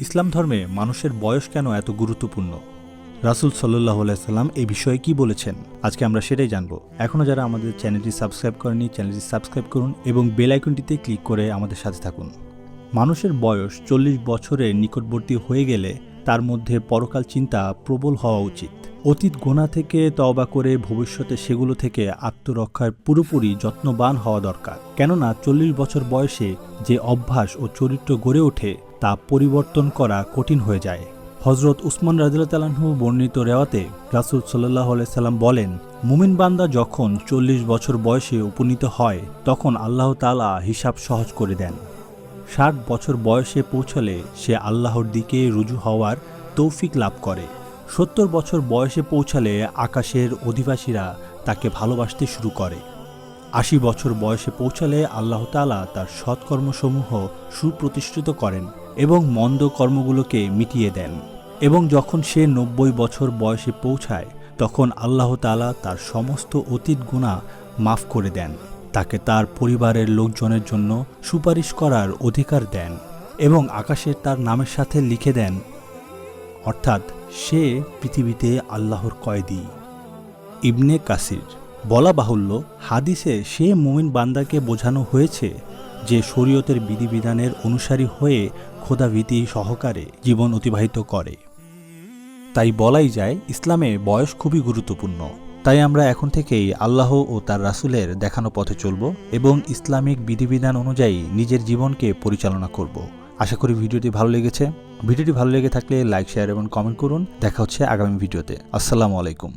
ইসলাম ধর্মে মানুষের বয়স কেন এত গুরুত্বপূর্ণ? রাসূল সাল্লাল্লাহু আলাইহি সাল্লাম এই বিষয়ে কি বলেছেন? আজকে আমরা সেটাই জানব। এখনও যারা আমাদের চ্যানেলটি সাবস্ক্রাইব করেনি, চ্যানেলটি সাবস্ক্রাইব করুন এবং বেল আইকনটিতে ক্লিক করে আমাদের সাথে থাকুন। মানুষের বয়স 40 বছরের নিকটবর্তী হয়ে গেলে তার মধ্যে পরকাল চিন্তা প্রবল হওয়া উচিত। অতীত গুনাহ থেকে তওবা করে ভবিষ্যতে সেগুলো থেকে আত্মরক্ষার পুরোপুরি যত্নবান হওয়া দরকার। কেননা 40 বছর বয়সে যে অভ্যাস ও চরিত্র গড়ে ওঠে তা পরিবর্তন করা কঠিন হয়ে যায়। হযরত উসমান রাদিয়াল্লাহু তাআলা আনহু বর্ণিত রেওয়াতে রাসূল সাল্লাল্লাহু আলাইহি সাল্লাম বলেন, মুমিন বান্দা যখন 40 বছর বয়সে উপনীত হয় তখন আল্লাহ তাআলা হিসাব সহজ করে দেন। 60 বছর বয়সে পৌঁছলে সে আল্লাহর দিকে রুজু হওয়ার তৌফিক লাভ করে। 70 বছর বয়সে পৌঁছালে আকাশের অধিবাসীরা তাকে ভালোবাসতে শুরু করে। 80 বছর বয়সে পৌঁছালে আল্লাহ তাআলা তার সৎকর্মসমূহ সুপ্রতিষ্ঠিত করেন এবং মন্দ কর্মগুলোকে মিটিয়ে দেন। এবং যখন সে 90 বছর বয়সে পৌঁছায় তখন আল্লাহ তাআলা তার সমস্ত অতীত গুনাহ মাফ করে দেন, তাকে তার পরিবারের লোকজনের জন্য সুপারিশ করার অধিকার দেন এবং আকাশে তার নামের সাথে লিখে দেন, অর্থাৎ সে পৃথিবীতে আল্লাহর কয়েদি। ইবনে কাসির। বলা বাহুল্য, হাদিসে সে মুমিন বান্দাকে বোঝানো হয়েছে যে শরীয়তের বিধিবিধানের অনুসারী হয়ে খোদাভীতি সহকারে জীবন অতিবাহিত করে। তাই বলাই যায় ইসলামে বয়স খুবই গুরুত্বপূর্ণ। তাই আমরা এখন থেকেই আল্লাহ ও তার রাসূলের দেখানো পথে চলব এবং ইসলামিক বিধিবিধান অনুযায়ী নিজের জীবনকে পরিচালনা করব। আশা করি ভিডিওটি ভালো লেগেছে। ভিডিওটি ভালো লেগে থাকলে লাইক, শেয়ার এবং কমেন্ট করুন। দেখা হচ্ছে আগামী ভিডিওতে। আসসালামু আলাইকুম।